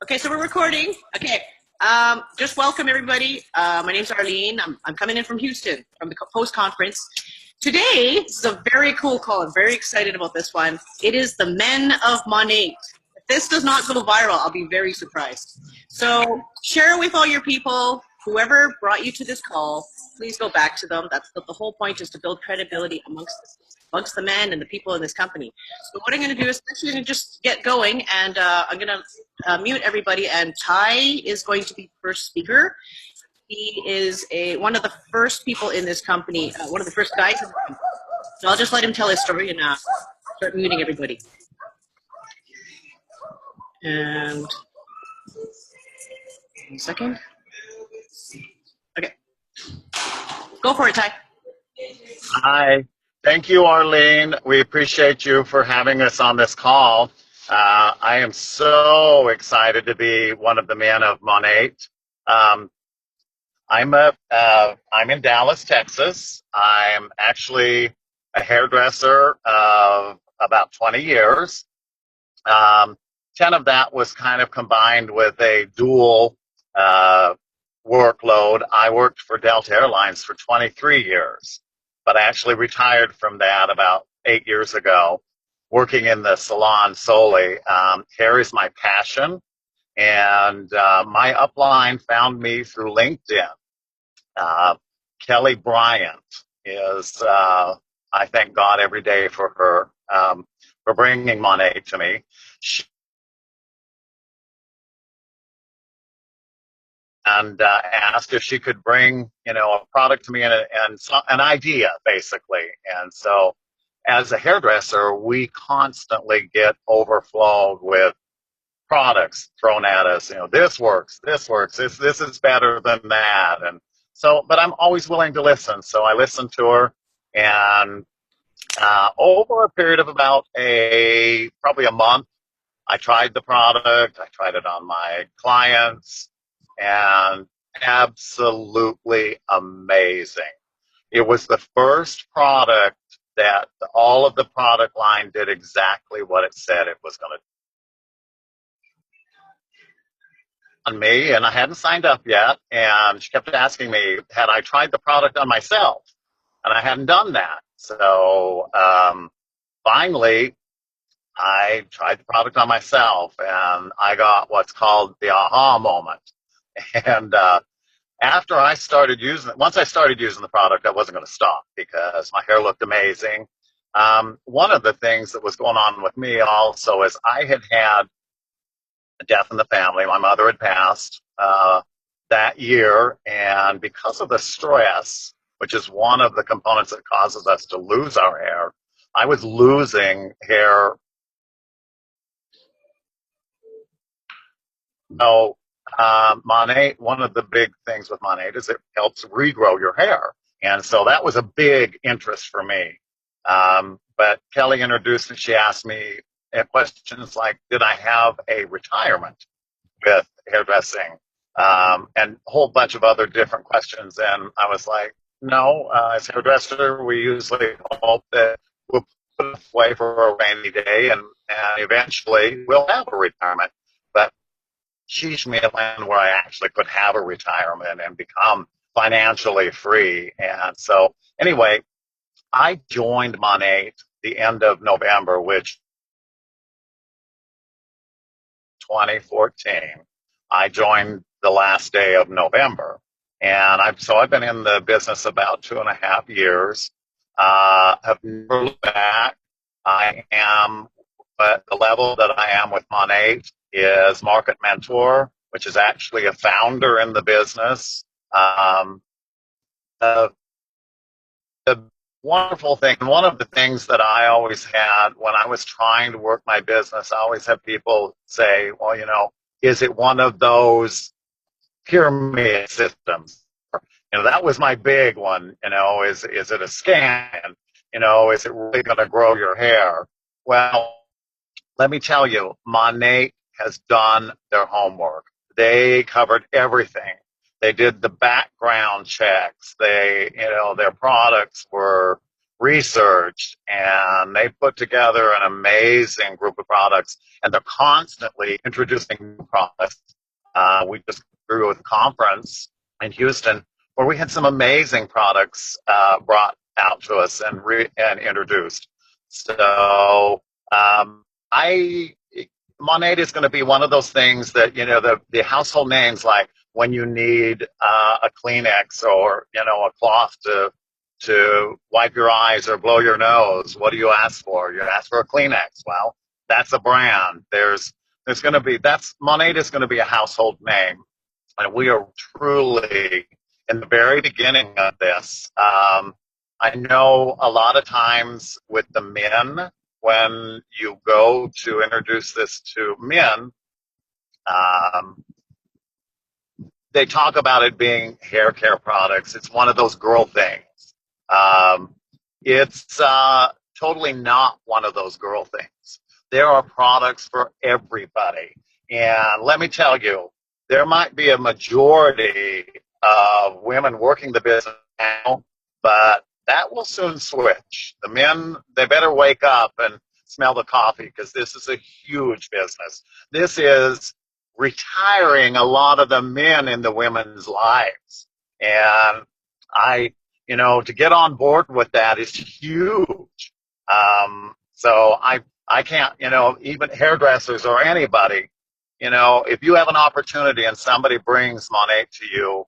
Okay, so we're recording. Okay, just welcome everybody. My name's Arlene. I'm coming in from Houston from the post conference. Today is a very cool call. I'm very excited about this one. It is the Men of Monat. If this does not go viral, I'll be very surprised. So share it with all your people. Whoever brought you to this call, please go back to them. That's the whole point, is to build credibility amongst the men and the people in this company. So what I'm going to do is actually going to just get going, and I'm going to mute everybody. And Ty is going to be the first speaker. He is one of the first people in this company, one of the first guys in the company. So I'll just let him tell his story and start muting everybody. And 1 second. Okay. Go for it, Ty. Hi. Thank you, Arlene. We appreciate you for having us on this call. I am so excited to be one of the men of Monat. I'm in Dallas, Texas. I'm actually a hairdresser of about 20 years. 10 of that was kind of combined with a dual workload. I worked for Delta Airlines for 23 years, but I actually retired from that about 8 years ago, working in the salon solely. Hair is my passion, and my upline found me through LinkedIn. Kelly Bryant is, I thank God every day for her, for bringing Monat to me. And asked if she could bring, a product to me and an idea, basically. And so, as a hairdresser, we constantly get overflowed with products thrown at us. This works, this is better than that. And so, but I'm always willing to listen. So I listened to her, and over a period of about probably a month, I tried the product. I tried it on my clients, and absolutely amazing. It was the first product that all of the product line did exactly what it said it was going to do on me, and I hadn't signed up yet, and she kept asking me, had I tried the product on myself? And I hadn't done that. So finally, I tried the product on myself, and I got what's called the aha moment. And after I started using it, once I started using the product, I wasn't going to stop because my hair looked amazing. One of the things that was going on with me also is I had a death in the family. My mother had passed that year, and because of the stress, which is one of the components that causes us to lose our hair, I was losing hair. So Monat, one of the big things with Monat is it helps regrow your hair. And so that was a big interest for me. But Kelly introduced me, she asked me questions like, did I have a retirement with hairdressing? And a whole bunch of other different questions. And I was like, no, as a hairdresser, we usually hope that we'll put it away for a rainy day, and eventually we'll have a retirement. But she's me a land where I actually could have a retirement and become financially free. And so anyway, I joined Monat the end of November, which 2014. I joined the last day of November. And I've been in the business about 2.5 years. Have never looked back. But the level that I am with Monat is market mentor, which is actually a founder in the business. The wonderful thing, one of the things that I always had when I was trying to work my business, I always have people say, well, is it one of those pyramid systems? That was my big one, is it a scam? Is it really going to grow your hair? Well, let me tell you, Monat has done their homework. They covered everything. They did the background checks. Their products were researched, and they put together an amazing group of products, and they're constantly introducing new products. We just grew a conference in Houston where we had some amazing products brought out to us and introduced. So I Monat is going to be one of those things that, you know, the household names, like when you need a Kleenex, or, you know, a cloth to wipe your eyes or blow your nose. What do you ask for? You ask for a Kleenex. Well, that's a brand. There's going to be, Monat is going to be a household name. And we are truly in the very beginning of this. I know a lot of times with the men, when you go to introduce this to men, they talk about it being hair care products. It's one of those girl things. It's totally not one of those girl things. There are products for everybody. And let me tell you, there might be a majority of women working the business now, but that will soon switch. The men, they better wake up and smell the coffee, because this is a huge business. This is retiring a lot of the men in the women's lives. And you know, to get on board with that is huge. So I can't, you know, even hairdressers or anybody, you know, if you have an opportunity and somebody brings Monat to you,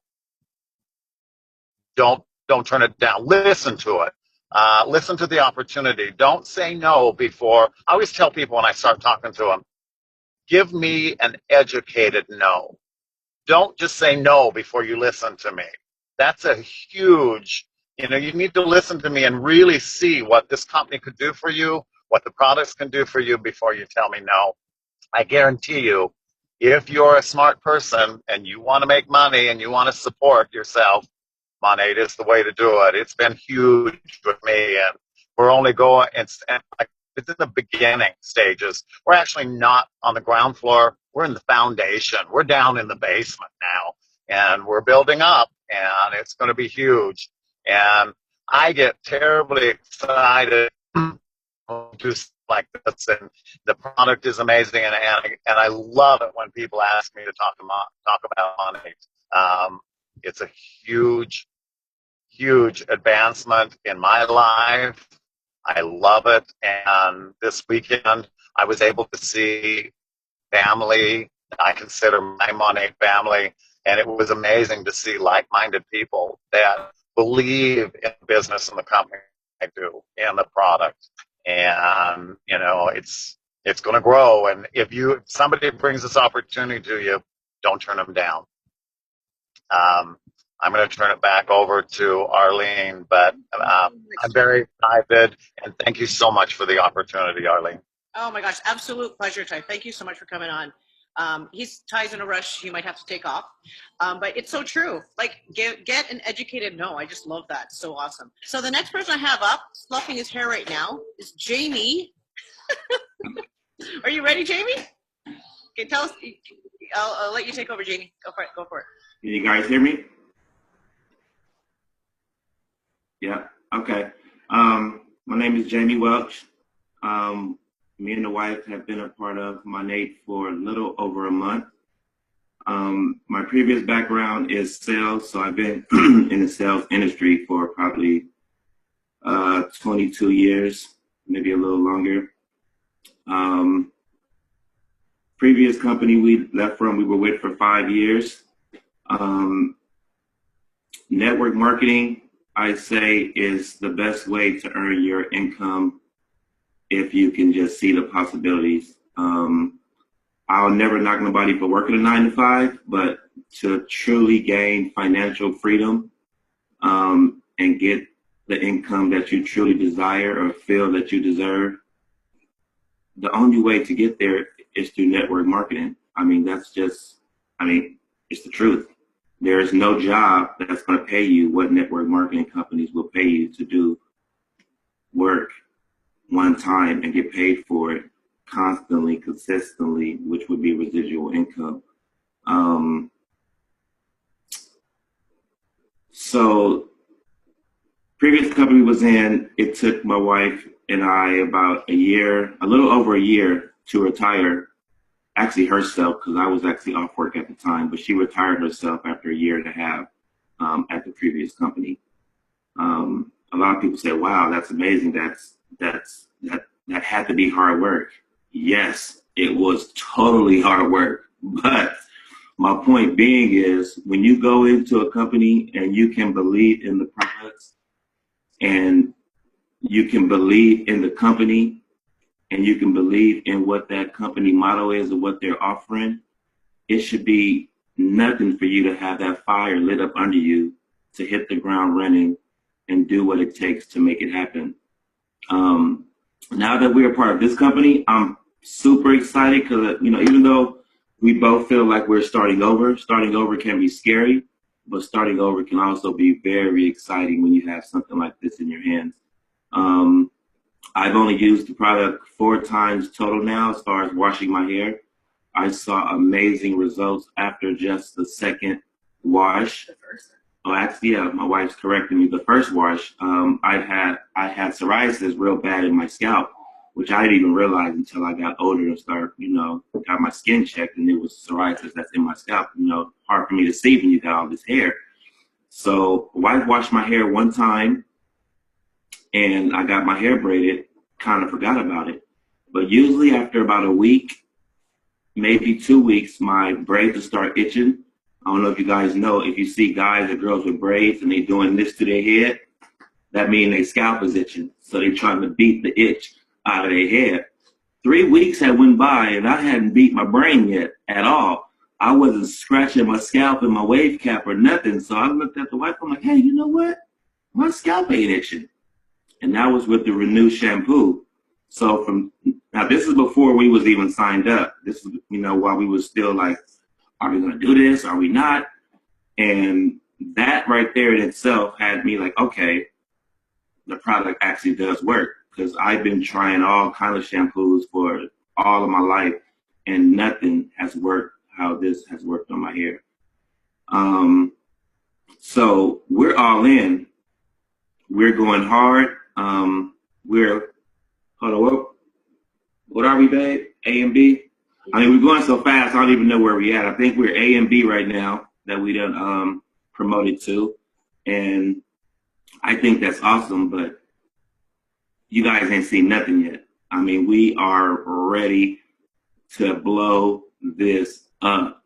don't turn it down. Listen to it. Listen to the opportunity. Don't say no before. I always tell people when I start talking to them, give me an educated no. Don't just say no before you listen to me. That's a huge, you know, you need to listen to me and really see what this company could do for you, what the products can do for you before you tell me no. I guarantee you, if you're a smart person and you want to make money and you want to support yourself, Monat is the way to do it. It's been huge with me, and we're only going, it's in the beginning stages. We're actually not on the ground floor. We're in the foundation. We're down in the basement now, and we're building up, and it's going to be huge. And I get terribly excited to do stuff like this, and the product is amazing, and I love it when people ask me to talk about Monat. It's a huge advancement in my life. I love it. And this weekend, I was able to see family I consider my Monat family, and it was amazing to see like-minded people that believe in business and the company I do and the product. And, you know, it's going to grow. And if somebody brings this opportunity to you, don't turn them down. I'm going to turn it back over to Arlene, but I'm very excited, and thank you so much for the opportunity, Arlene. Oh my gosh, absolute pleasure, Ty. Thank you so much for coming on. Ty's in a rush. He might have to take off. But it's so true. Like, get an educated no. I just love that. So awesome. So the next person I have up, fluffing his hair right now, is Jamie. Are you ready, Jamie? Okay, tell us. I'll let you take over, Jamie. Go for it. Go for it. Can you guys hear me? Yeah. Okay. My name is Jamie Welch. Me and the wife have been a part of Monat for a little over a month. My previous background is sales, so I've been in the sales industry for probably 22 years, maybe a little longer. Previous company we left from, we were with for 5 years. Network marketing, I say, is the best way to earn your income if you can just see the possibilities. I'll never knock nobody for working a 9 to 5, but to truly gain financial freedom and get the income that you truly desire or feel that you deserve, the only way to get there is through network marketing. I mean, it's the truth. There is no job that's going to pay you what network marketing companies will pay you to do work one time and get paid for it constantly, consistently, which would be residual income. So previous company was in, it took my wife and I about a year, a little over a year to retire. Actually herself, because I was actually off work at the time, but she retired herself after a year and a half at the previous company. A lot of people say, wow, that's amazing. That had to be hard work. Yes, it was totally hard work. But my point being is when you go into a company and you can believe in the products and you can believe in the company and you can believe in what that company motto is and what they're offering, it should be nothing for you to have that fire lit up under you to hit the ground running and do what it takes to make it happen. Now that we're a part of this company, I'm super excited because, you know, even though we both feel like we're starting over can be scary, but starting over can also be very exciting when you have something like this in your hands. I've only used the product 4 times total now as far as washing my hair. I saw amazing results after just the second wash. Oh, actually, yeah, my wife's correcting me. The first wash, I had psoriasis real bad in my scalp, which I didn't even realize until I got older and started, you know, got my skin checked, and it was psoriasis that's in my scalp. You know, hard for me to see when you got all this hair. So, wife washed my hair one time, and I got my hair braided. Kind of forgot about it, but usually after about a week, maybe 2 weeks, my braids will start itching. I don't know if you guys know, if you see guys or girls with braids and they doing this to their head, that means their scalp is itching. So they're trying to beat the itch out of their head. 3 weeks had went by and I hadn't beat my brain yet at all. I wasn't scratching my scalp and my wave cap or nothing. So I looked at the wife, I'm like, hey, you know what? My scalp ain't itching. And that was with the Renew shampoo. So now this is before we was even signed up. This is, you know, while we was still like, are we going to do this? Are we not? And that right there in itself had me like, okay, the product actually does work, because I've been trying all kinds of shampoos for all of my life and nothing has worked how this has worked on my hair. So we're all in. We're going hard. Hold on, what are we, babe? A and B? I mean, we're going so fast, I don't even know where we're at. I think we're A and B right now that we done promoted to. And I think that's awesome, but you guys ain't seen nothing yet. I mean, we are ready to blow this up.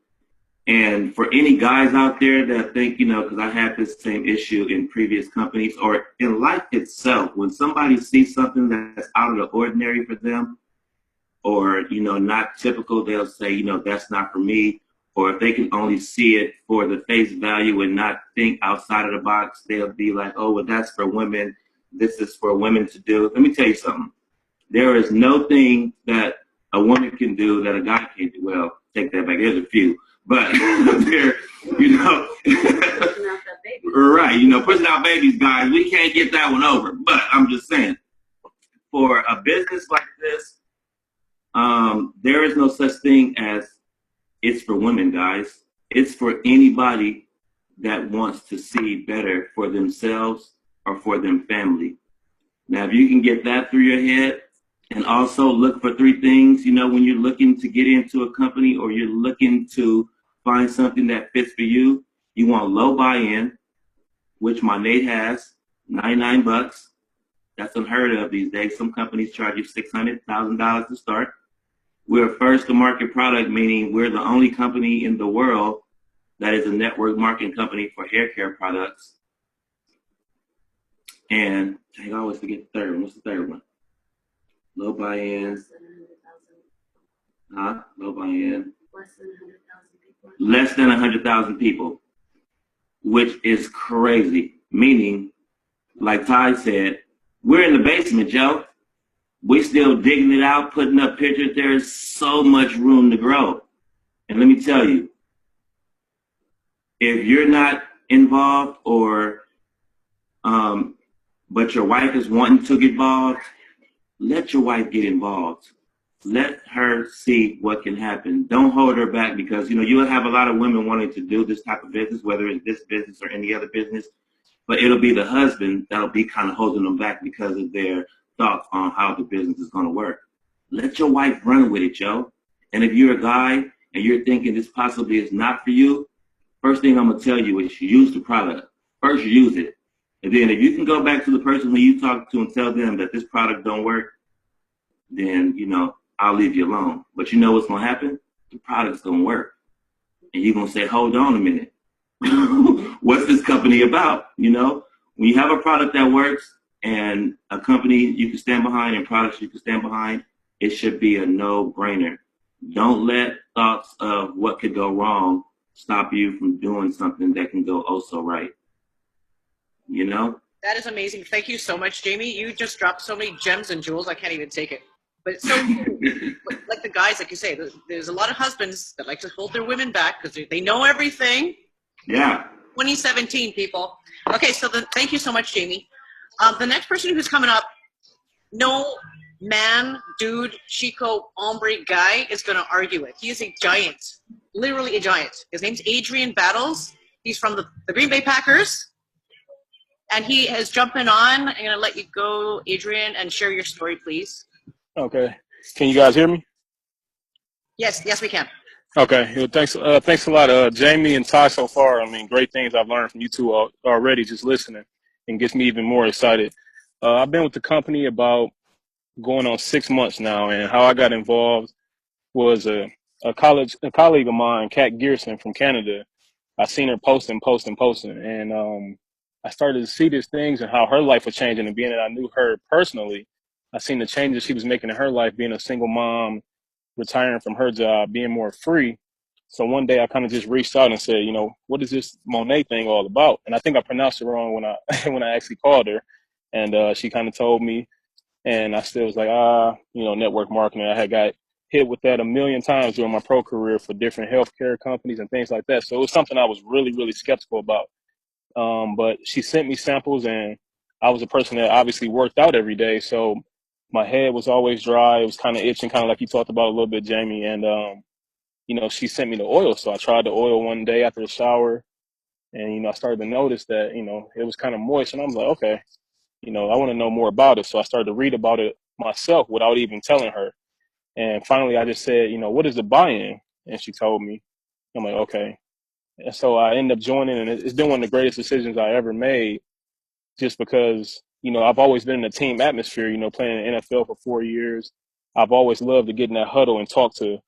And for any guys out there that think, you know, because I had this same issue in previous companies or in life itself, when somebody sees something that's out of the ordinary for them, or, you know, not typical, they'll say, you know, that's not for me. Or if they can only see it for the face value and not think outside of the box, they'll be like, oh, well, that's for women. This is for women to do. Let me tell you something. There is no thing that a woman can do that a guy can't do. Well, take that back. There's a few. But there, you know, right, you know, pushing out babies, guys, we can't get that one over. But I'm just saying, for a business like this, there is no such thing as it's for women, guys. It's for anybody that wants to see better for themselves or for them family. Now, if you can get that through your head, and also look for 3 things, you know, when you're looking to get into a company or you're looking to find something that fits for you, you want low buy-in, which my Nate has, $99. That's unheard of these days. Some companies charge you $600,000 to start. We're a first to market product, meaning we're the only company in the world that is a network marketing company for hair care products. And I always forget the third one. What's the third one? Low buy-in. Low buy-in. Less than 100,000 people, which is crazy. Meaning, like Ty said, we're in the basement, Joe. We're still digging it out, putting up pictures. There is so much room to grow. And let me tell you, if you're not involved or, but your wife is wanting to get involved, let your wife get involved. Let her see what can happen. Don't hold her back, because, you know, you'll have a lot of women wanting to do this type of business, whether it's this business or any other business. but it'll be the husband that'll be kind of holding them back because of their thoughts on how the business is going to work. Let your wife run with it, Joe. And if you're a guy and you're thinking this possibly is not for you, first thing I'm going to tell you is use the product. First, use it. And then if you can go back to the person who you talk to and tell them that this product don't work, then, I'll leave you alone. But you know what's going to happen? The product's going to work. And you're going to say, hold on a minute. What's this company about? When you have a product that works and a company you can stand behind and products you can stand behind, it should be a no-brainer. Don't let thoughts of what could go wrong stop you from doing something that can go oh so right. That is amazing. Thank you so much, Jamie. You just dropped so many gems and jewels, I can't even take it. But it's so like the guys, like you say, there's a lot of husbands that like to hold their women back because they know everything. Yeah. 2017, people. Okay, so thank you so much, Jamie. The next person who's coming up, no man, dude, chico, hombre guy is going to argue it. He is a giant, literally a giant. His name's Adrian Battles. He's from the Green Bay Packers. And he is jumping on. I'm going to let you go, Adrian, and share your story, please. Okay. Can you guys hear me? Yes, we can. Okay. Well, thanks a lot, Jamie and Ty so far. I mean, great things I've learned from you two already just listening, and gets me even more excited. I've been with the company about going on 6 months now, and how I got involved was a colleague of mine, Kat Gearson from Canada. I seen her posting, and I started to see these things and how her life was changing. And being that I knew her personally, I seen the changes she was making in her life, being a single mom, retiring from her job, being more free. So one day I kind of just reached out and said, what is this Monat thing all about? And I think I pronounced it wrong when I when I actually called her, and she kind of told me, and I still was like, network marketing. I had got hit with that a million times during my pro career for different healthcare companies and things like that. So it was something I was really, really skeptical about. But she sent me samples, and I was a person that obviously worked out every day. So my head was always dry. It was kind of itching, kind of like you talked about a little bit, Jamie. And, she sent me the oil. So I tried the oil one day after the shower, and, I started to notice that, it was kind of moist. And I was like, okay, I want to know more about it. So I started to read about it myself without even telling her. And finally, I just said, what is the buy-in? And she told me. I'm like, okay. And so I ended up joining, and it's been one of the greatest decisions I ever made, just because, I've always been in a team atmosphere, playing in the NFL for 4 years. I've always loved to get in that huddle and talk to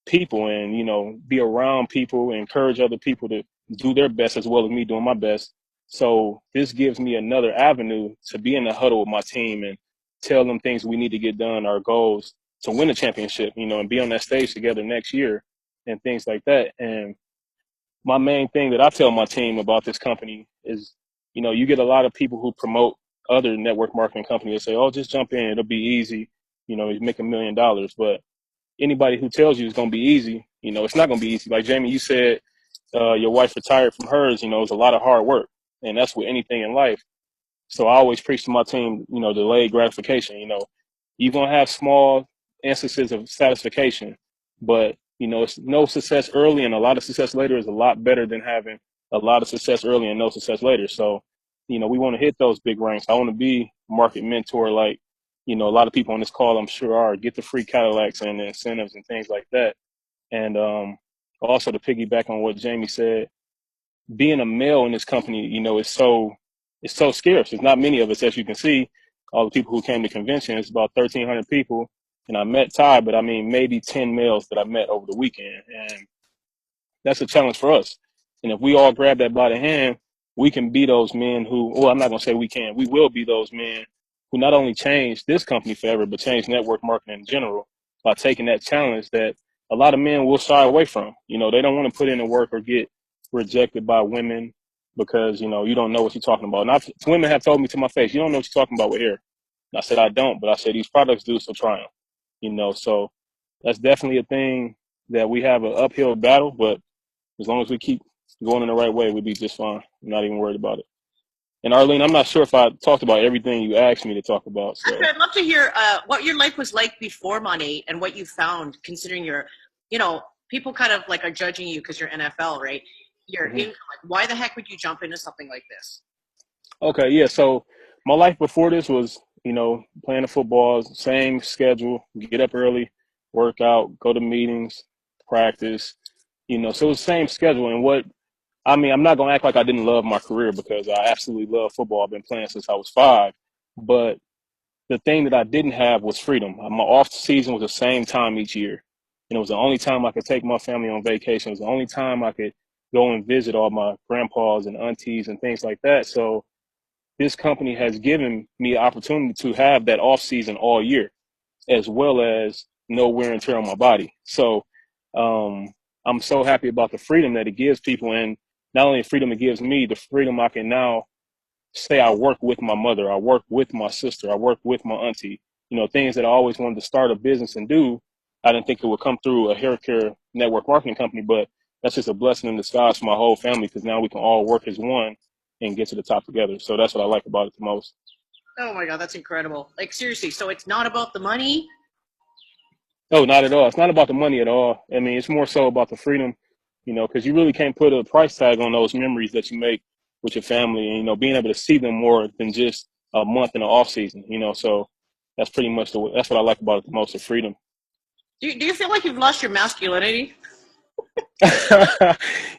people and, be around people, encourage other people to do their best as well as me doing my best. So this gives me another avenue to be in the huddle with my team and tell them things we need to get done, our goals to win a championship, and be on that stage together next year and things like that. And my main thing that I tell my team about this company is, you get a lot of people who promote other network marketing companies that say, oh, just jump in, it'll be easy, you make $1 million. But anybody who tells you it's going to be easy, it's not going to be easy. Like Jamie, you said, your wife retired from hers, it's a lot of hard work, and that's with anything in life. So I always preach to my team, delayed gratification. You're going to have small instances of satisfaction, but, it's no success early and a lot of success later is a lot better than having a lot of success early and no success later. So, we want to hit those big ranks. I want to be market mentor like, a lot of people on this call, I'm sure, are. Get the free Cadillacs and the incentives and things like that. And also to piggyback on what Jamie said, being a male in this company, it's so scarce. There's not many of us, as you can see. All the people who came to convention, it's about 1,300 people. And I met Ty, but I mean, maybe 10 males that I met over the weekend. And that's a challenge for us. And if we all grab that by the hand, we can be those men who, well, I'm not going to say we can, we will be those men who not only change this company forever, but change network marketing in general by taking that challenge that a lot of men will shy away from. They don't want to put in the work or get rejected by women because, you don't know what you're talking about. And women have told me to my face, you don't know what you're talking about with hair. And I said, I don't, but I said, these products do, so try them. So that's definitely a thing that we have an uphill battle, but as long as we keep going in the right way, we'll be just fine. I'm not even worried about it. And Arlene, I'm not sure if I talked about everything you asked me to talk about. So. Actually, I'd love to hear what your life was like before Monat and what you found, considering your, people kind of like are judging you because you're NFL, right? Your income. Why the heck would you jump into something like this? Okay, yeah. So my life before this was, playing the football, same schedule, get up early, work out, go to meetings, practice, so it was the same schedule. And I'm not going to act like I didn't love my career because I absolutely love football. I've been playing since I was 5. But the thing that I didn't have was freedom. My off season was the same time each year. And it was the only time I could take my family on vacation. It was the only time I could go and visit all my grandpas and aunties and things like that. So this company has given me the opportunity to have that off season all year, as well as no wear and tear on my body. So I'm so happy about the freedom that it gives people, and not only the freedom it gives me, the freedom I can now say I work with my mother, I work with my sister, I work with my auntie. Things that I always wanted to start a business and do. I didn't think it would come through a hair care network marketing company, but that's just a blessing in disguise for my whole family because now we can all work as one and get to the top together. So that's what I like about it the most. Oh my God, that's incredible. Like seriously, so it's not about the money. No, not at all. It's not about the money at all. I mean, it's more so about the freedom, because you really can't put a price tag on those memories that you make with your family and, being able to see them more than just a month in the off season, so that's pretty much that's what I like about it the most, the freedom. Do you feel like you've lost your masculinity?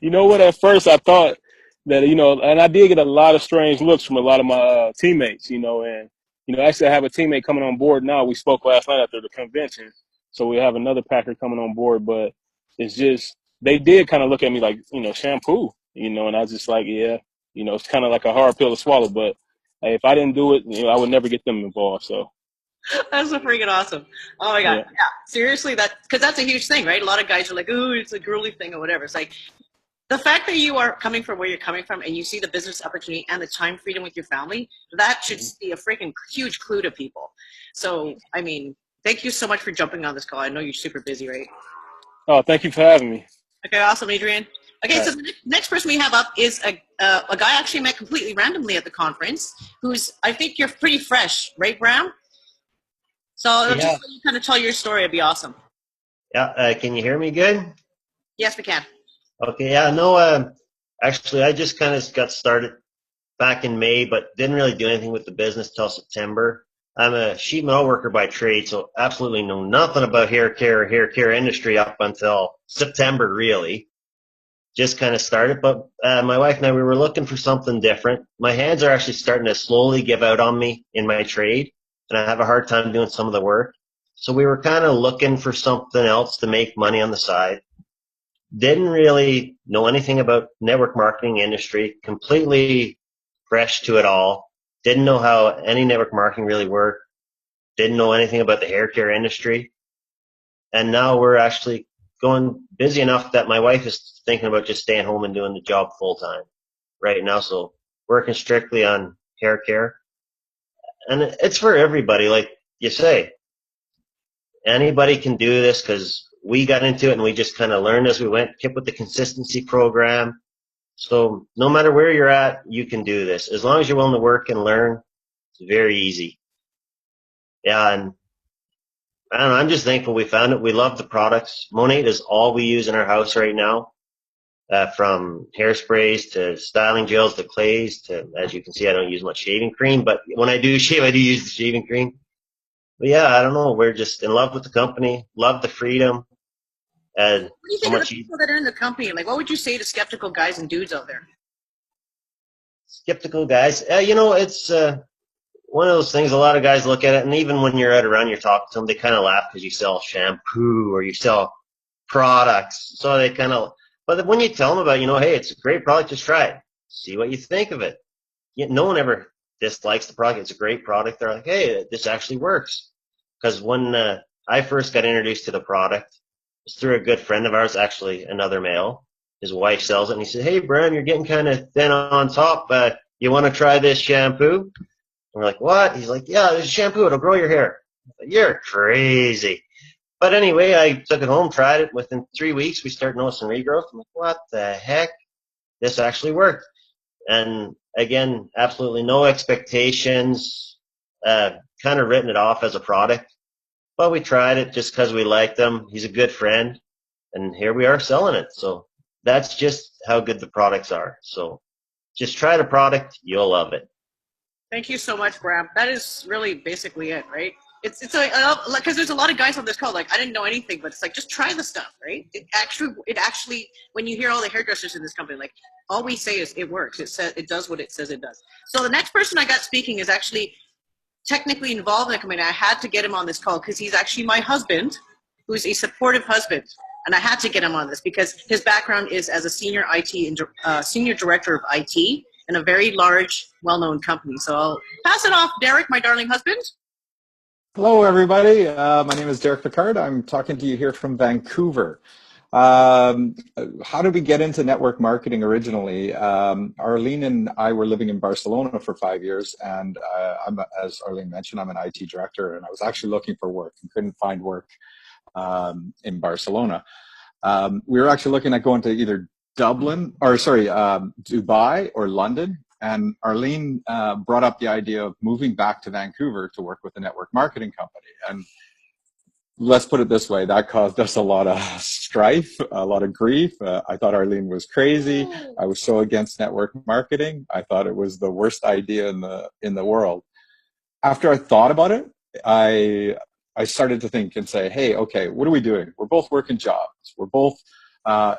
You know what? At first, I thought that and I did get a lot of strange looks from a lot of my teammates. And actually, I have a teammate coming on board now. We spoke last night after the convention, so we have another packer coming on board. But it's just they did kind of look at me like shampoo, and I was just like, yeah, it's kind of like a hard pill to swallow. But hey, if I didn't do it, I would never get them involved. So. That's so freaking awesome. Oh my God. Yeah. Yeah. Seriously, because that's a huge thing, right? A lot of guys are like, ooh, it's a girly thing or whatever. It's like the be that you are coming from where you're coming from and you see the business opportunity and the time freedom with your family, that should be a freaking huge clue to people. So, I mean, thank you so much for jumping on this call. I know you're super busy, right? Oh, thank you for having me. Okay, awesome, Adrian. Okay, All so right. the next person we have up is a guy I actually met completely randomly at the conference who's, I think you're pretty fresh, right, Bram? So Yeah. just so you kind of tell your story, it'd be awesome. Yeah. Can you hear me good? Yes, we can. Okay. Yeah. No. Actually, I just kind of got started back in May, but didn't really do anything with the business till September. I'm a sheet metal worker by trade, so absolutely know nothing about hair care industry up until September, really. Just kind of started, but my wife and I, we were looking for something different. My hands are actually starting to slowly give out on me in my trade, and I have a hard time doing some of the work. So we were kind of looking for something else to make money on the side. Didn't really know anything about network marketing industry, completely fresh to it all. Didn't know how any network marketing really worked. Didn't know anything about the hair care industry. And now we're actually going busy enough that my wife is thinking about just staying home and doing the job full time right now. So working strictly on hair care. And it's for everybody, like you say. Anybody can do this because we got into it and we just kind of learned as we went, kept with the consistency program. So no matter where you're at, you can do this. As long as you're willing to work and learn, it's very easy. Yeah, and I don't know, I'm just thankful we found it. We love the products. Monat is all we use in our house right now, from hairsprays to styling gels to clays to, as you can see, I don't use much shaving cream, but when I do shave, I do use the shaving cream. But yeah, I don't know. We're just in love with the company, love the freedom, and What do you so think of the much people that are in the company? Like, what would you say to skeptical guys and dudes out there? skeptical guys. It's one of those things. A lot of guys look at it, and even when you're out around, you're talking to them, they kind of laugh because you sell shampoo or you sell products. So they kind of, but when you tell them about, hey, it's a great product, just try it, see what you think of it. No one ever dislikes the product. It's a great product. They're like, hey, this actually works. Because when I first got introduced to the product, it was through a good friend of ours, actually another male. His wife sells it, and he said, hey, Bram, you're getting kind of thin on top. You want to try this shampoo? And we're like, what? He's like, yeah, there's a shampoo. It'll grow your hair. Like, you're crazy. But anyway, I took it home, tried it. Within 3 weeks, we started noticing regrowth. I'm like, what the heck? This actually worked. And again, absolutely no expectations, kind of written it off as a product. But we tried it just because we liked him. He's a good friend. And here we are selling it. So that's just how good the products are. So just try the product. You'll love it. Thank you so much, Bram. That is really basically it, right? It's because there's a lot of guys on this call, like, I didn't know anything, but it's like, just try the stuff, right? It actually, when you hear all the hairdressers in this company, like, all we say is it works. It does what it says it does. So the next person I got speaking is actually technically involved in the company. I had to get him on this call because he's actually my husband, who's a supportive husband. And I had to get him on this because his background is as a senior senior director of IT in a very large, well-known company. So I'll pass it off, Derek, my darling husband. Hello, everybody. My name is Derek Picard. I'm talking to you here from Vancouver. How did we get into network marketing originally? Arlene and I were living in Barcelona for 5 years, and as Arlene mentioned, I'm an IT director, and I was actually looking for work and couldn't find work in Barcelona. We were actually looking at going to either Dubai or London. And Arlene brought up the idea of moving back to Vancouver to work with a network marketing company. And let's put it this way, that caused us a lot of strife, a lot of grief. I thought Arlene was crazy. I was so against network marketing. I thought it was the worst idea in the world. After I thought about it, I started to think and say, hey, okay, what are we doing? We're both working jobs. We're both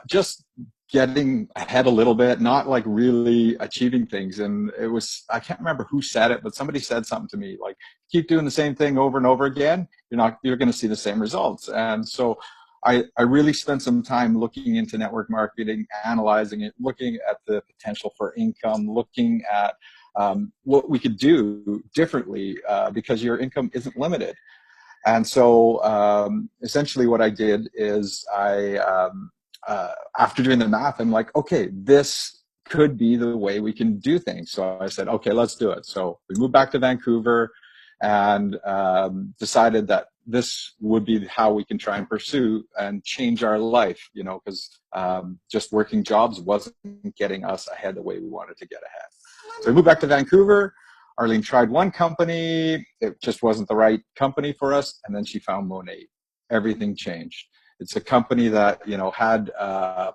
just getting ahead a little bit, not like really achieving things. And it was, I can't remember who said it, but somebody said something to me like, keep doing the same thing over and over again, you're going to see the same results. And so I really spent some time looking into network marketing, analyzing it, looking at the potential for income, looking at what we could do differently because your income isn't limited. And so essentially what I did is after doing the math, I'm like, okay, this could be the way we can do things. So I said, okay, let's do it. So we moved back to Vancouver and decided that this would be how we can try and pursue and change our life, because just working jobs wasn't getting us ahead the way we wanted to get ahead. So we moved back to Vancouver. Arlene tried one company. It just wasn't the right company for us. And then she found Monat. Everything changed. It's a company that, had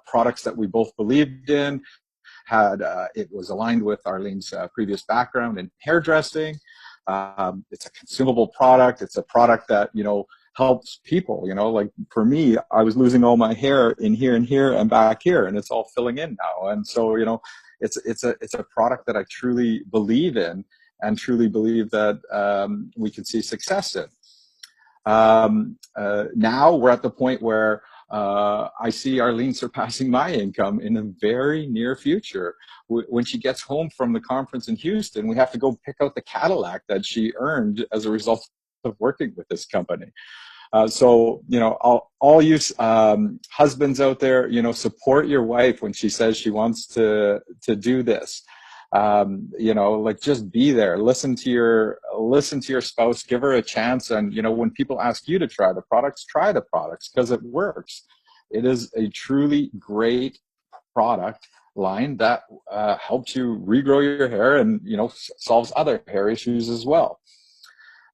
products that we both believed in, it was aligned with Arlene's previous background in hairdressing. It's a consumable product. It's a product that, helps people, like for me, I was losing all my hair in here and here and back here, and it's all filling in now. And so, it's a product that I truly believe in and truly believe that we can see success in. Now we're at the point where I see Arlene surpassing my income in the very near future. When she gets home from the conference in Houston, we have to go pick out the Cadillac that she earned as a result of working with this company. So, all you husbands out there, support your wife when she says she wants to do this. Like just be there, listen to your spouse, give her a chance. And, when people ask you to try the products because it works. It is a truly great product line that helps you regrow your hair and, solves other hair issues as well.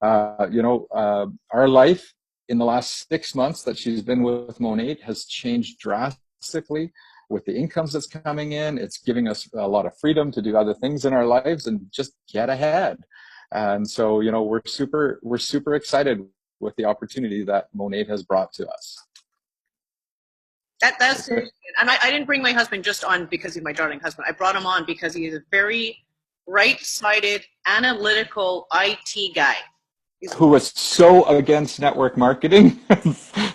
Our life in the last 6 months that she's been with Monat has changed drastically. With the incomes that's coming in, it's giving us a lot of freedom to do other things in our lives and just get ahead. And so, we're super excited with the opportunity that Monat has brought to us. That's it. And I didn't bring my husband just on because he's my darling husband. I brought him on because he is a very right-sided, analytical IT guy. Who was so against network marketing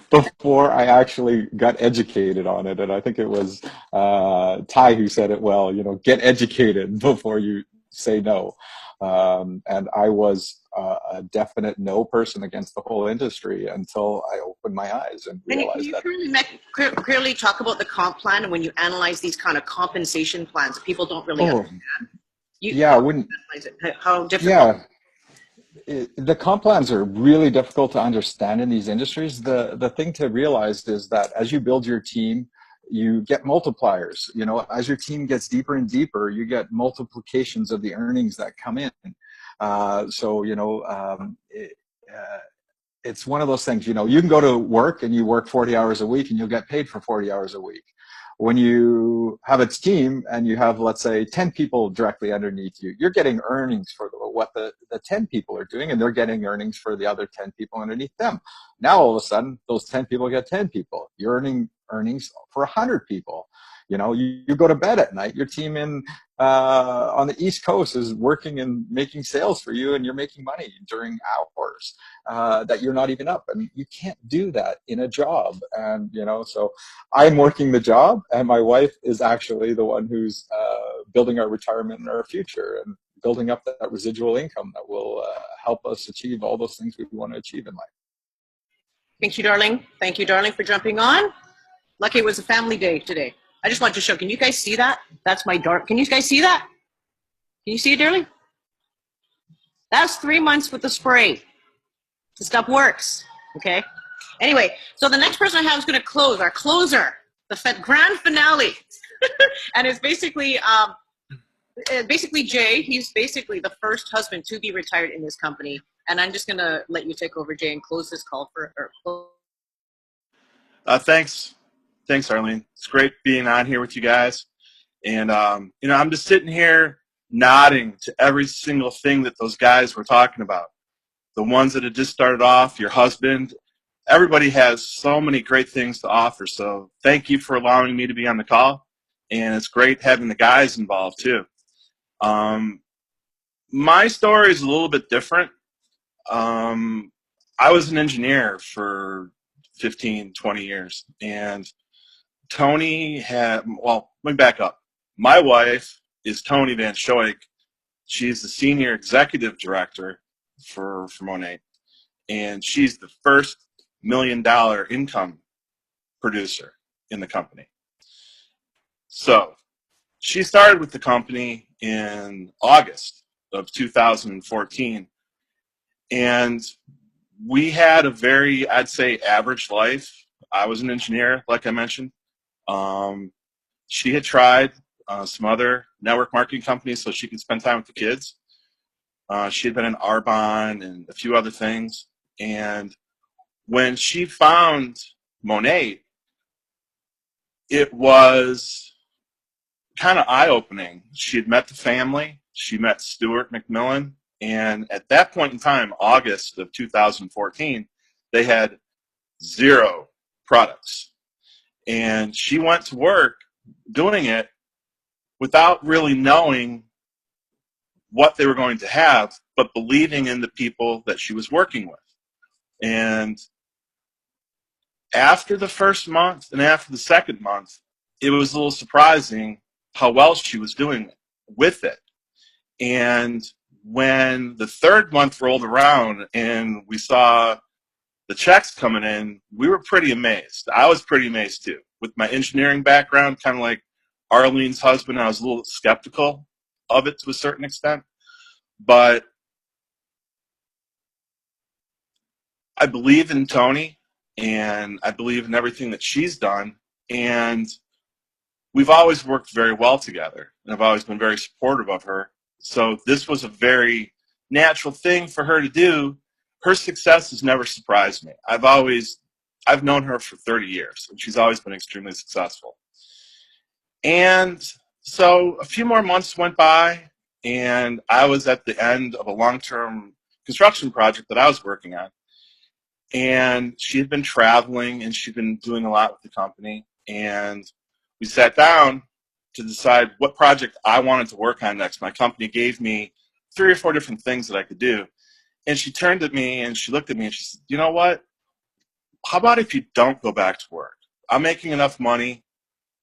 before I actually got educated on it. And I think it was Ty who said it well, get educated before you say no. And I was a definite no person against the whole industry until I opened my eyes and realized that. Can you clearly talk about the comp plan and when you analyze these kind of compensation plans that people don't really understand? How difficult? Yeah. The comp plans are really difficult to understand in these industries. The thing to realize is that as you build your team, you get multipliers. As your team gets deeper and deeper, you get multiplications of the earnings that come in. It's one of those things, you can go to work and you work 40 hours a week and you'll get paid for 40 hours a week. When you have a team and you have, let's say, 10 people directly underneath you, you're getting earnings for what the 10 people are doing, and they're getting earnings for the other 10 people underneath them. Now, all of a sudden, those 10 people get 10 people. You're earning earnings for 100 people. You know, you go to bed at night, your team on the East Coast is working and making sales for you, and you're making money during hours that you're not even up. And you can't do that in a job. And, you know, so I'm working the job, and my wife is actually the one who's building our retirement and our future and building up that residual income that will help us achieve all those things we want to achieve in life. Thank you, darling. Thank you, darling, for jumping on. Lucky it was a family day today. I just want to show. Can you guys see that? That's my dark. Can you guys see that? Can you see it, darling? That's 3 months with the spray. The stuff works. Okay. Anyway, so the next person I have is going to close. Our closer, the grand finale, and it's basically Jay. He's basically the first husband to be retired in this company. And I'm just going to let you take over, Jay, and close this call for. Thanks, Arlene. It's great being on here with you guys. And, you know, I'm just sitting here nodding to every single thing that those guys were talking about. The ones that had just started off, your husband, everybody has so many great things to offer. So thank you for allowing me to be on the call. And it's great having the guys involved too. My story is a little bit different. I was an engineer for 15, 20 years. And Tony had, well, let me back up. My wife is Tony Van Schoik. She's the senior executive director for Monat, and she's the first $1 million income producer in the company. So she started with the company in August of 2014, and we had a very, I'd say, average life. I was an engineer, like I mentioned. She had tried some other network marketing companies so she could spend time with the kids. She had been in Arbonne and a few other things. And when she found Monat, it was kind of eye-opening. She had met the family. She met Stuart McMillan. And at that point in time, August of 2014, they had 0 products. And she went to work doing it without really knowing what they were going to have, but believing in the people that she was working with. And after the first month and after the second month, it was a little surprising how well she was doing with it. And when the third month rolled around and we saw the checks coming in, we were pretty amazed. I was pretty amazed too. With my engineering background, kind of like Arlene's husband, I was a little skeptical of it to a certain extent. But I believe in Tony, and I believe in everything that she's done. And we've always worked very well together, and I've always been very supportive of her. So this was a very natural thing for her to do. Her success has never surprised me. I've known her for 30 years, and she's always been extremely successful. And so a few more months went by, and I was at the end of a long-term construction project that I was working on. And she had been traveling, and she'd been doing a lot with the company. And we sat down to decide what project I wanted to work on next. My company gave me 3 or 4 different things that I could do. And she turned at me, and she looked at me, and she said, you know what? How about if you don't go back to work? I'm making enough money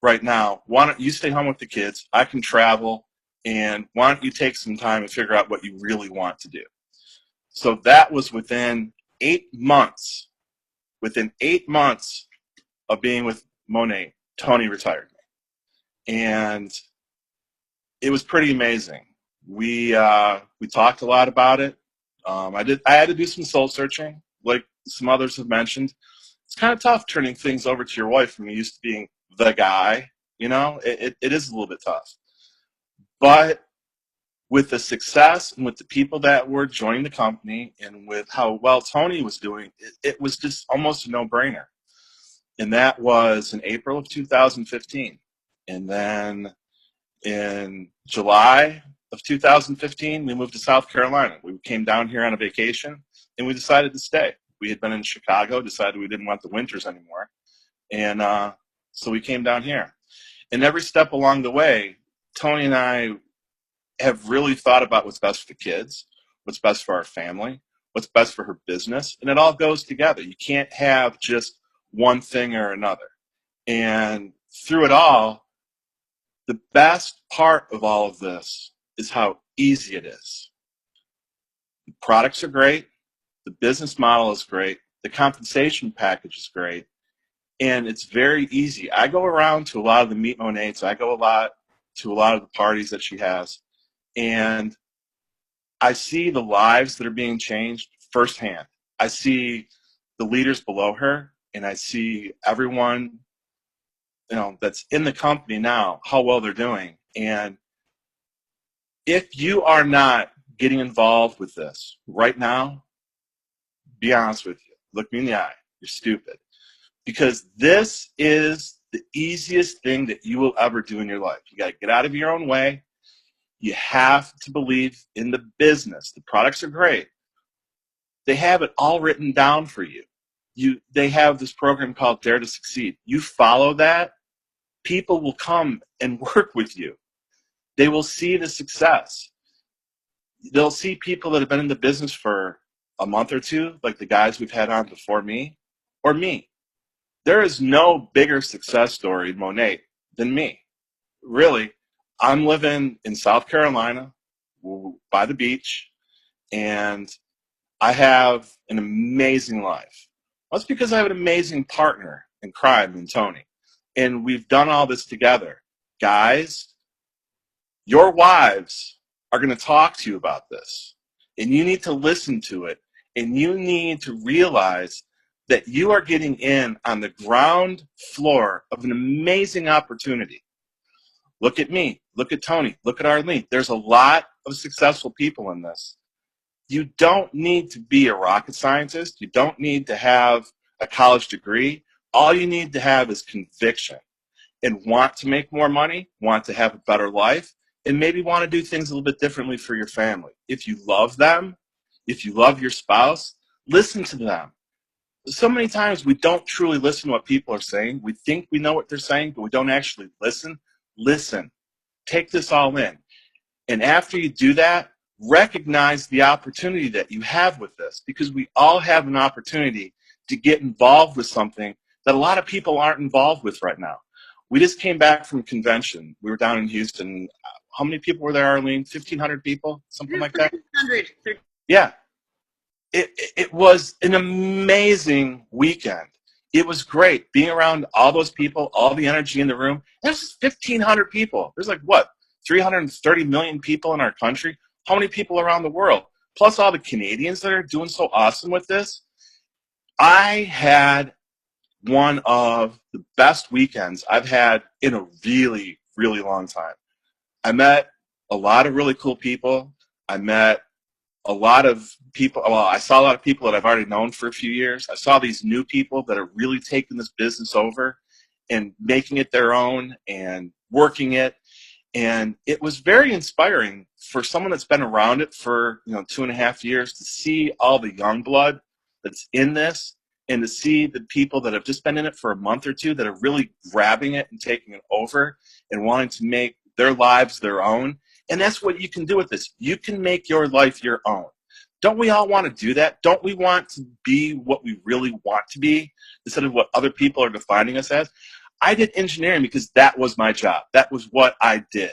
right now. Why don't you stay home with the kids? I can travel, and why don't you take some time and figure out what you really want to do? So that was within 8 months. Within 8 months of being with Monat, Tony retired me. And it was pretty amazing. We talked a lot about it. I had to do some soul searching, like some others have mentioned. It's kind of tough turning things over to your wife when you're used to being the guy. You know, it is a little bit tough. But with the success and with the people that were joining the company and with how well Tony was doing, it was just almost a no-brainer. And that was in April of 2015. And then in July of 2015, we moved to South Carolina. We came down here on a vacation, and we decided to stay. We had been in Chicago, decided we didn't want the winters anymore, and so we came down here. And every step along the way, Tony and I have really thought about what's best for the kids, what's best for our family, what's best for her business, and it all goes together. You can't have just one thing or another. And through it all, the best part of all of this is how easy it is. The products are great, the business model is great, the compensation package is great, and it's very easy. I go around to a lot of the Meet Monats, I go to a lot of the parties that she has, and I see the lives that are being changed firsthand. I see the leaders below her, and I see everyone, that's in the company now, how well they're doing. And if you are not getting involved with this right now, be honest with you. Look me in the eye. You're stupid. Because this is the easiest thing that you will ever do in your life. You got to get out of your own way. You have to believe in the business. The products are great. They have it all written down for you. They have this program called Dare to Succeed. You follow that, people will come and work with you. They will see the success. They'll see people that have been in the business for a month or two, like the guys we've had on before me, or me. There is no bigger success story in Monat than me. Really, I'm living in South Carolina by the beach, and I have an amazing life. That's because I have an amazing partner in crime in Tony. And we've done all this together. Guys, your wives are going to talk to you about this. And you need to listen to it. And you need to realize that you are getting in on the ground floor of an amazing opportunity. Look at me. Look at Tony. Look at Arlene. There's a lot of successful people in this. You don't need to be a rocket scientist. You don't need to have a college degree. All you need to have is conviction and want to make more money, want to have a better life, and maybe want to do things a little bit differently for your family. If you love them, if you love your spouse, listen to them. So many times we don't truly listen to what people are saying. We think we know what they're saying, but we don't actually listen. Listen. Take this all in. And after you do that, recognize the opportunity that you have with this, because we all have an opportunity to get involved with something that a lot of people aren't involved with right now. We just came back from convention. We were down in Houston. How many people were there, Arlene? 1,500 people? Something like that? 1,300. Yeah. It was an amazing weekend. It was great being around all those people, all the energy in the room. There's 1,500 people. There's 330 million people in our country. How many people around the world? Plus all the Canadians that are doing so awesome with this. I had one of the best weekends I've had in a really, really long time. I met a lot of really cool people. I met a lot of people. Well, I saw a lot of people that I've already known for a few years. I saw these new people that are really taking this business over and making it their own and working it. And it was very inspiring for someone that's been around it for 2.5 years to see all the young blood that's in this, and to see the people that have just been in it for a month or two that are really grabbing it and taking it over and wanting to make their lives their own. And that's what you can do with this. You can make your life your own. Don't we all want to do that? Don't we want to be what we really want to be instead of what other people are defining us as? I did engineering because that was my job. That was what I did.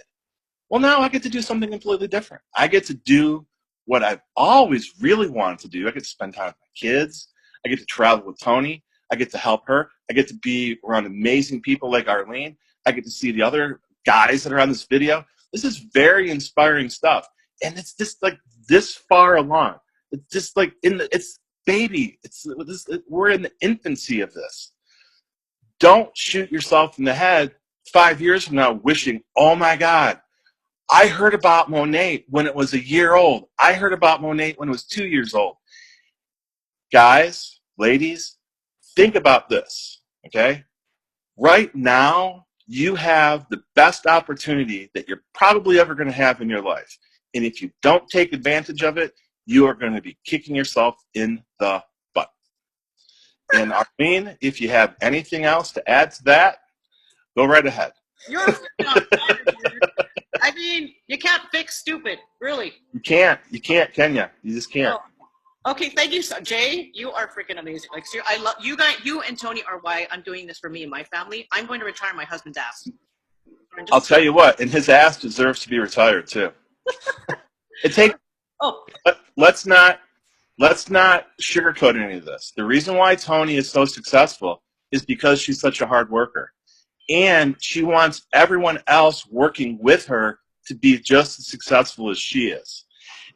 Well, now I get to do something completely different. I get to do what I've always really wanted to do. I get to spend time with my kids. I get to travel with Tony. I get to help her. I get to be around amazing people like Arlene. I get to see the other guys that are on this video. This is very inspiring stuff. And it's just this far along. It's just it's baby. We're in the infancy of this. Don't shoot yourself in the head 5 years from now wishing, oh my God, I heard about Monat when it was a year old. I heard about Monat when it was 2 years old. Guys, ladies, think about this, okay? Right now, you have the best opportunity that you're probably ever going to have in your life. And if you don't take advantage of it, you are going to be kicking yourself in the butt. And Arlene, if you have anything else to add to that, go right ahead. You're freaking on fire, dude. I mean, you can't fix stupid, really. You can't, can you? You just can't. No. Okay, thank you, Jay. You are freaking amazing. Like, seriously, I love you guys. You and Tony are why I'm doing this for me and my family. I'm going to retire my husband's ass. I'll tell you what, and his ass deserves to be retired too. It takes. Oh. Let's not sugarcoat any of this. The reason why Tony is so successful is because she's such a hard worker. And she wants everyone else working with her to be just as successful as she is.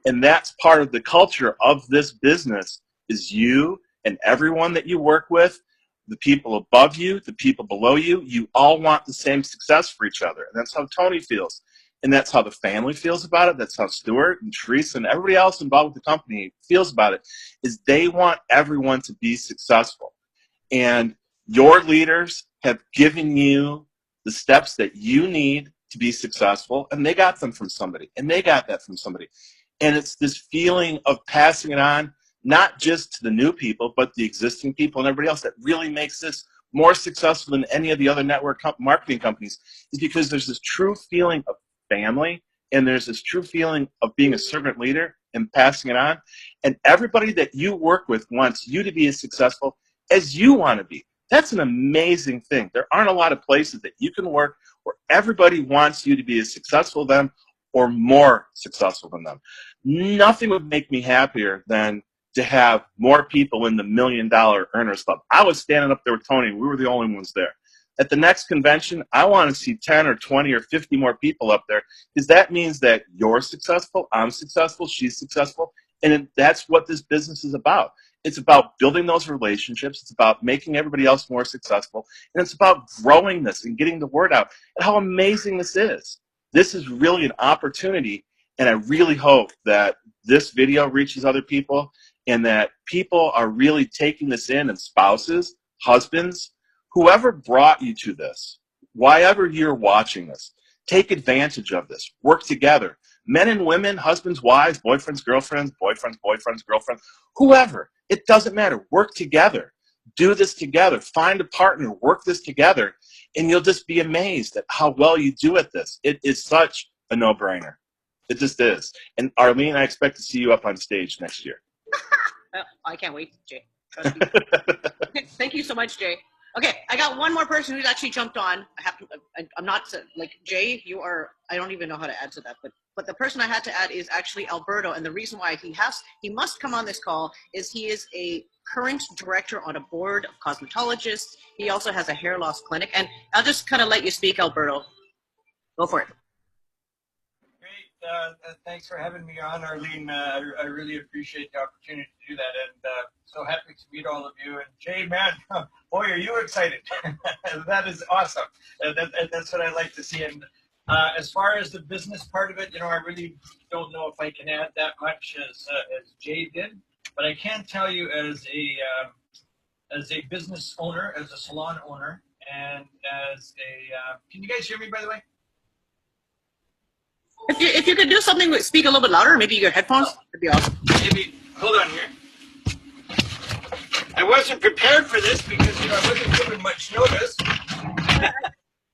And that's part of the culture of this business is you and everyone that you work with, the people above you, the people below you, you all want the same success for each other. And that's how Tony feels. And that's how the family feels about it. That's how Stuart and Teresa and everybody else involved with the company feels about it, is they want everyone to be successful. And your leaders have given you the steps that you need to be successful, and they got them from somebody, and they got that from somebody. And it's this feeling of passing it on, not just to the new people, but the existing people and everybody else that really makes this more successful than any of the other network marketing companies, is because there's this true feeling of family, and there's this true feeling of being a servant leader and passing it on. And everybody that you work with wants you to be as successful as you want to be. That's an amazing thing. There aren't a lot of places that you can work where everybody wants you to be as successful as them or more successful than them. Nothing would make me happier than to have more people in the $1 Million Earners Club. I was standing up there with Tony. We were the only ones there. At the next convention, I want to see 10 or 20 or 50 more people up there, because that means that you're successful, I'm successful, she's successful, and that's what this business is about. It's about building those relationships. It's about making everybody else more successful. And it's about growing this and getting the word out and how amazing this is. This is really an opportunity, and I really hope that this video reaches other people and that people are really taking this in, and spouses, husbands, whoever brought you to this, why ever you're watching this, take advantage of this. Work together. Men and women, husbands, wives, boyfriends, girlfriends, girlfriends, whoever. It doesn't matter. Work together. Do this together. Find a partner. Work this together. And you'll just be amazed at how well you do at this. It is such a no-brainer. It just is. And Arlene, I expect to see you up on stage next year. I can't wait, Jay. Trust me. Okay, thank you so much, Jay. Okay, I got one more person who's actually jumped on. I'm not like Jay. You are. I don't even know how to add to that. But the person I had to add is actually Alberto, and the reason why he must come on this call is he is a current director on a board of cosmetologists. He also has a hair loss clinic, and I'll just kind of let you speak, Alberto. Go for it. Great. Thanks for having me on, Arlene. I really appreciate the opportunity to do that, and so happy to meet all of you. And Jay, man, boy, are you excited. That is awesome. That's what I like to see. And as far as the business part of it, I really don't know if I can add that much as Jay did, but I can tell you as a business owner, as a salon owner, and as a can you guys hear me, by the way? If you could do something, speak a little bit louder, maybe your headphones, that'd be awesome. Maybe, hold on here. I wasn't prepared for this because, I wasn't given much notice.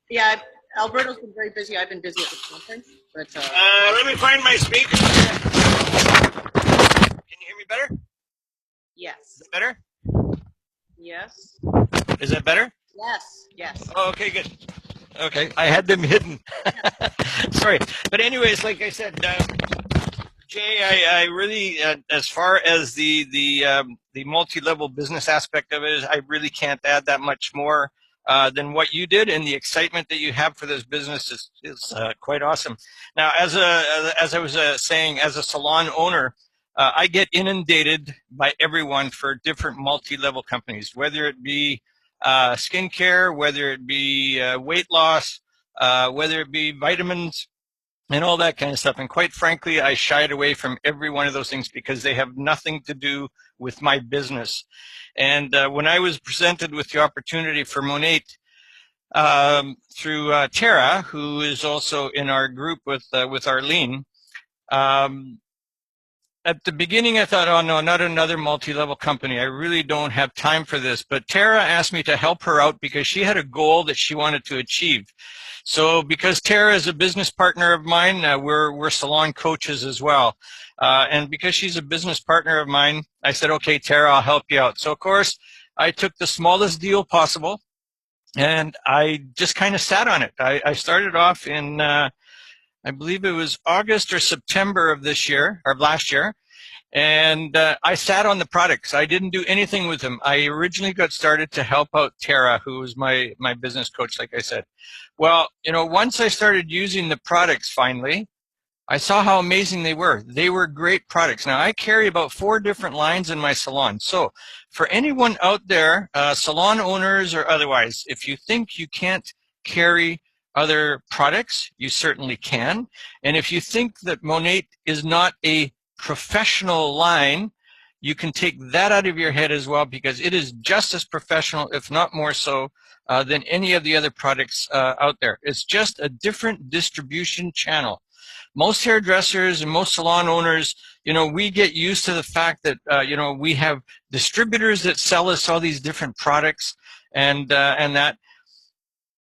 Yeah, Alberto's been very busy. I've been busy at this conference. But, let me find my speaker. Can you hear me better? Yes. Is that better? Yes. Is that better? Yes. Oh, okay, good. Okay, I had them hidden. Sorry. But anyways, like I said, Jay, I really, as far as the multi-level business aspect of it, I really can't add that much more than what you did, and the excitement that you have for this business is quite awesome. Now, as I was saying, as a salon owner, I get inundated by everyone for different multi-level companies, whether it be skincare, whether it be weight loss, whether it be vitamins, and all that kind of stuff. And quite frankly, I shied away from every one of those things because they have nothing to do with my business. And when I was presented with the opportunity for Monat through Tara, who is also in our group with Arlene, At the beginning, I thought, oh no, not another multi-level company. I really don't have time for this. But Tara asked me to help her out because she had a goal that she wanted to achieve. So because Tara is a business partner of mine, we're salon coaches as well. And because she's a business partner of mine, I said, okay, Tara, I'll help you out. So of course, I took the smallest deal possible and I just kind of sat on it. I started off in, I believe it was August or September of this year, or last year. And I sat on the products. I didn't do anything with them. I originally got started to help out Tara, who was my business coach, like I said. Well, you know, once I started using the products finally, I saw how amazing they were. They were great products. Now, I carry about 4 different lines in my salon. So for anyone out there, salon owners or otherwise, if you think you can't carry other products, you certainly can. And if you think that Monat is not a professional line, you can take that out of your head as well, because it is just as professional, if not more so, than any of the other products out there. It's just a different distribution channel. Most hairdressers and most salon owners, you know, we get used to the fact that, you know, we have distributors that sell us all these different products and that.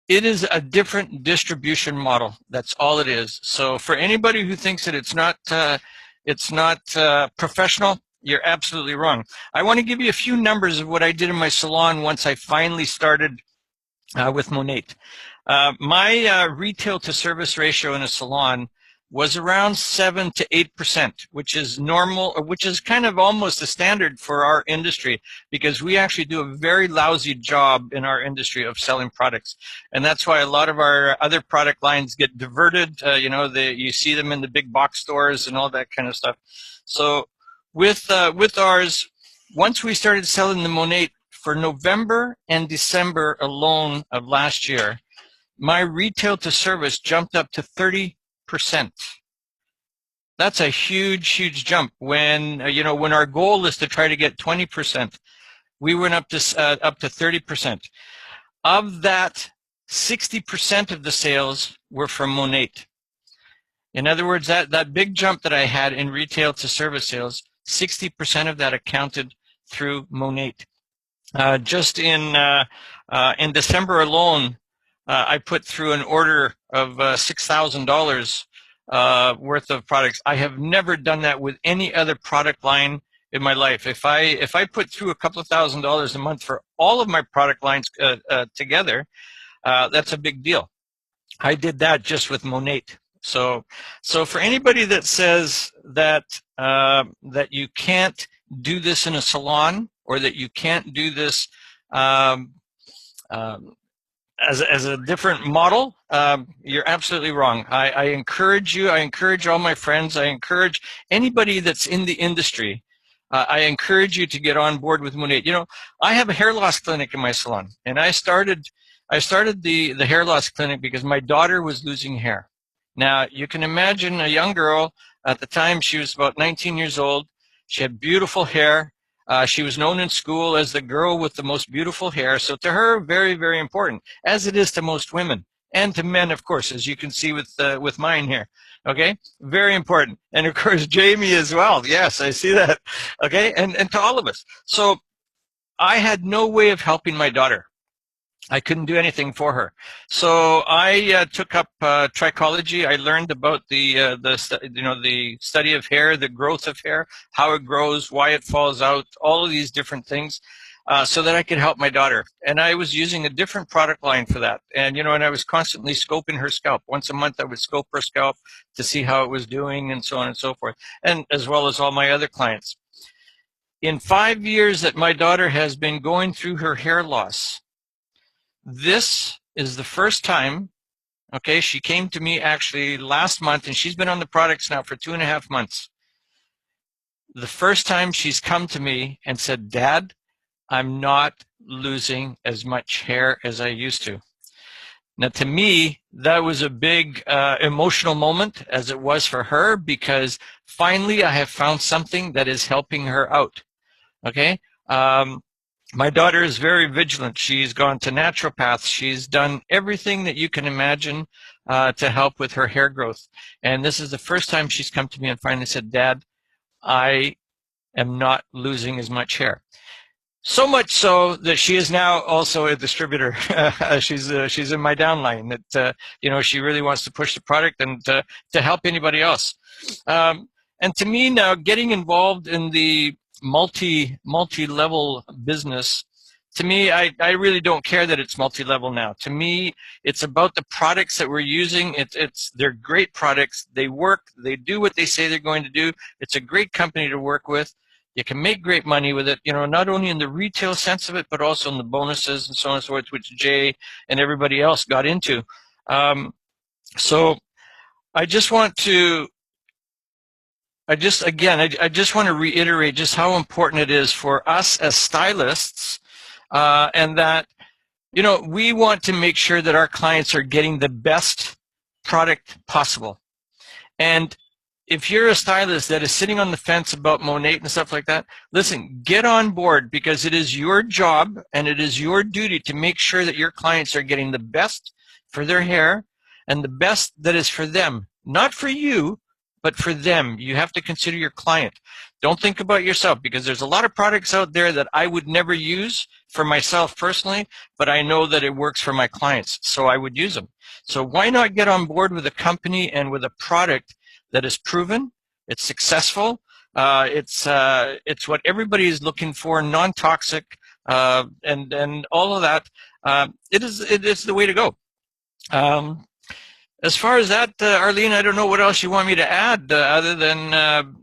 It is a different distribution model. That's all it is. So for anybody who thinks that it's not professional, you're absolutely wrong. I want to give you a few numbers of what I did in my salon once I finally started with Monat. My retail to service ratio in a salon was around 7 to 8%, which is normal, or which is kind of almost the standard for our industry, because we actually do a very lousy job in our industry of selling products. And that's why a lot of our other product lines get diverted. You know, you see them in the big box stores and all that kind of stuff. So with ours, once we started selling the Monat, for November and December alone of last year, my retail to service jumped up to 30%. That's a huge, huge jump. When you know, when our goal is to try to get 20%, we went up to 30%. Of that, 60% of the sales were from Monat. In other words, that big jump that I had in retail to service sales, 60% of that accounted through Monat. Just in December alone, I put through an order of $6,000 worth of products. I have never done that with any other product line in my life. If I put through a couple of $1,000s a month for all of my product lines together, that's a big deal. I did that just with Monat. So for anybody that says that that you can't do this in a salon, or that you can't do this as a different model, you're absolutely wrong. I encourage you, I encourage all my friends, I encourage anybody that's in the industry, I encourage you to get on board with Monat. You know, I have a hair loss clinic in my salon, and I started the hair loss clinic because my daughter was losing hair. Now, you can imagine a young girl, at the time she was about 19 years old, she had beautiful hair. She was known in school as the girl with the most beautiful hair. So to her, very, very important, as it is to most women and to men, of course, as you can see with mine here. Okay, very important. And of course, Jamie as well. Yes, I see that. Okay, and to all of us. So I had no way of helping my daughter. I couldn't do anything for her. So I took up trichology. I learned about the study of hair, the growth of hair, how it grows, why it falls out, all of these different things, so that I could help my daughter. And I was using a different product line for that. And, you know, and I was constantly scoping her scalp. Once a month, I would scope her scalp to see how it was doing, and so on and so forth, and as well as all my other clients. In 5 years that my daughter has been going through her hair loss, this is the first time, okay, she came to me actually last month, and she's been on the products now for 2.5 months. The first time she's come to me and said, Dad, I'm not losing as much hair as I used to. Now, to me, that was a big emotional moment, as it was for her, because finally I have found something that is helping her out, okay? My daughter is very vigilant. She's gone to naturopaths. She's done everything that you can imagine to help with her hair growth. And this is the first time she's come to me and finally said, Dad, I am not losing as much hair. So much so that she is now also a distributor. She's in my downline. That she really wants to push the product and to help anybody else. And to me now, getting involved in the multi-level business, to me, I really don't care that it's multi-level now. To me, it's about the products that we're using. They're great products. They work. They do what they say they're going to do. It's a great company to work with. You can make great money with it, not only in the retail sense of it, but also in the bonuses and so on and so forth, which Jay and everybody else got into. So I just want to, I just want to reiterate just how important it is for us as stylists, and that, we want to make sure that our clients are getting the best product possible. And if you're a stylist that is sitting on the fence about Monat and stuff like that, listen, get on board, because it is your job and it is your duty to make sure that your clients are getting the best for their hair and the best that is for them. Not for you, but for them. You have to consider your client. Don't think about yourself, because there's a lot of products out there that I would never use for myself personally, but I know that it works for my clients, so I would use them. So why not get on board with a company and with a product that is proven, it's successful, it's what everybody is looking for, non-toxic, and all of that. It is the way to go. As far as that, Arlene, I don't know what else you want me to add, other than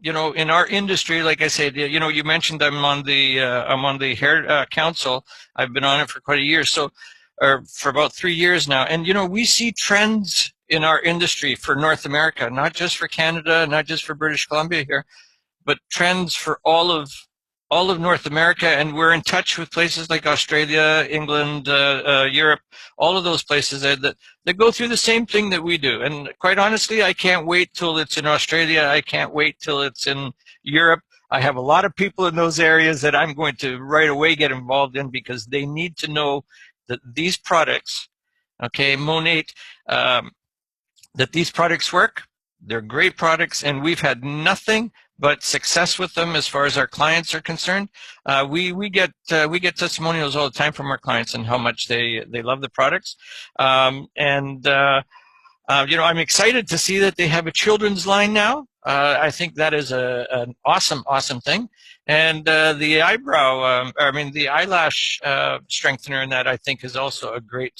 in our industry, like I said, you mentioned I'm on the hair council. I've been on it for quite a year, or for about 3 years now, and we see trends in our industry for North America, not just for Canada, not just for British Columbia here, but trends for all of North America. And we're in touch with places like Australia, England, Europe, all of those places that go through the same thing that we do. And quite honestly, I can't wait till it's in Australia. I can't wait till it's in Europe. I have a lot of people in those areas that I'm going to right away get involved in, because they need to know that these products, okay, Monat, that these products work. They're great products, and we've had nothing but success with them as far as our clients are concerned. We get testimonials all the time from our clients and how much they love the products. I'm excited to see that they have a children's line now. I think that is an awesome thing. And the eyelash strengthener in that, I think, is also a great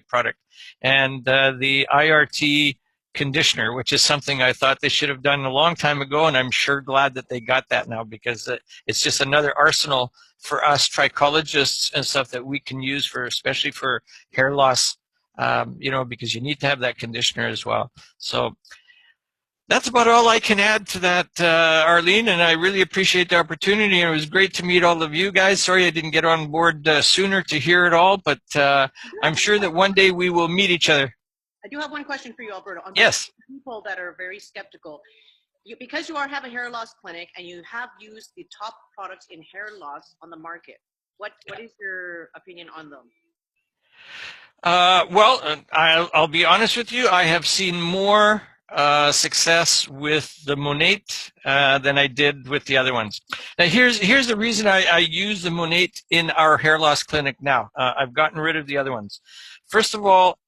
product. And the IRT conditioner, which is something I thought they should have done a long time ago, and I'm sure glad that they got that now, because it's just another arsenal for us trichologists and stuff that we can use especially for hair loss, because you need to have that conditioner as well. So that's about all I can add to that, Arlene, and I really appreciate the opportunity. And it was great to meet all of you guys. Sorry I didn't get on board sooner to hear it all, but I'm sure that one day we will meet each other. I do have one question for you, Alberto. Yes. People that are very skeptical, because you have a hair loss clinic and you have used the top products in hair loss on the market, what is your opinion on them? Well, I'll be honest with you. I have seen more success with the Monat than I did with the other ones. Now, here's the reason I use the Monat in our hair loss clinic now. I've gotten rid of the other ones. First of all,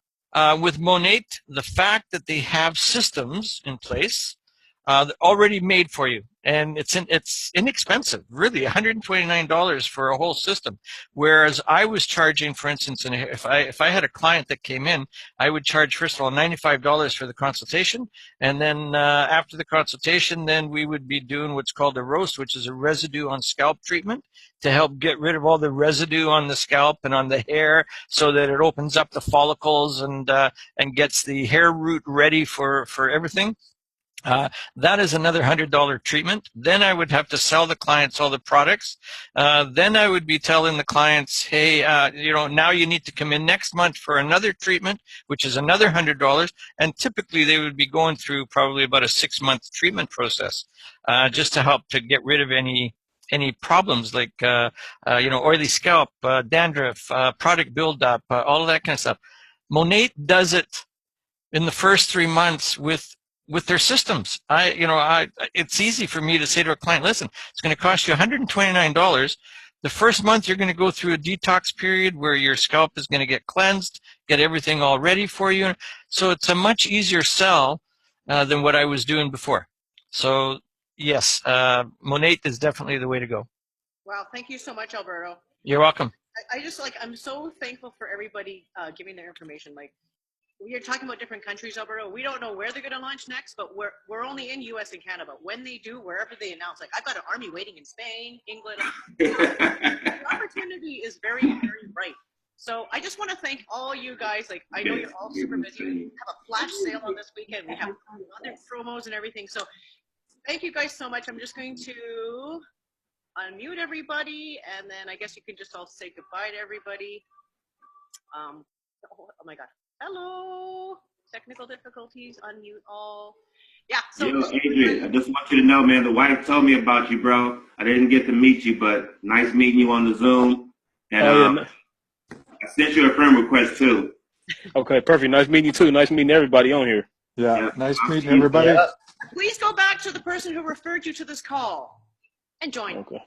with Monat, the fact that they have systems in place already made for you, and it's inexpensive, really, $129 for a whole system. Whereas I was charging, for instance, and if I had a client that came in, I would charge, first of all, $95 for the consultation, and then after the consultation, then we would be doing what's called a roast, which is a residue on scalp treatment to help get rid of all the residue on the scalp and on the hair, so that it opens up the follicles and gets the hair root ready for everything. That is another $100 treatment. Then I would have to sell the clients all the products. Then I would be telling the clients, hey, now you need to come in next month for another treatment, which is another $100. And typically they would be going through probably about a 6-month treatment process, just to help to get rid of any problems like, oily scalp, dandruff, product buildup, all of that kind of stuff. Monat does it in the first 3 months with their systems. It's easy for me to say to a client, listen, it's going to cost you $129. The first month you're going to go through a detox period where your scalp is going to get cleansed, get everything all ready for you. So it's a much easier sell than what I was doing before. So yes, Monat is definitely the way to go. Wow, thank you so much, Alberto. You're welcome. I'm so thankful for everybody giving their information. Like, we are talking about different countries, Alberto. We don't know where they're going to launch next, but we're only in U.S. and Canada. When they do, wherever they announce, like, I've got an army waiting in Spain, England. The opportunity is very, very bright. So I just want to thank all you guys. Like, I know you're all super busy. We have a flash sale on this weekend. We have other promos and everything. So thank you guys so much. I'm just going to unmute everybody, and then I guess you can just all say goodbye to everybody. Oh my God. Hello. Technical difficulties. Unmute all. Yeah. So yo, Adrian, I just want you to know, man, the wife told me about you, bro. I didn't get to meet you, but nice meeting you on the Zoom. And I sent you a friend request too. Okay, perfect. Nice meeting you too. Nice meeting everybody on here. Yeah, nice meeting everybody. Yeah. please go back to the person who referred you to this call and join. Okay.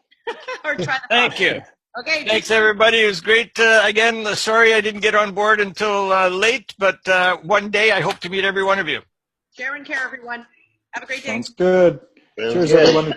Or try the Thank you. Okay. Thanks, everybody. It was great. Again, sorry I didn't get on board until late, but one day I hope to meet every one of you. Share and care, everyone. Have a great day. Sounds good. Sounds Cheers, good. everyone.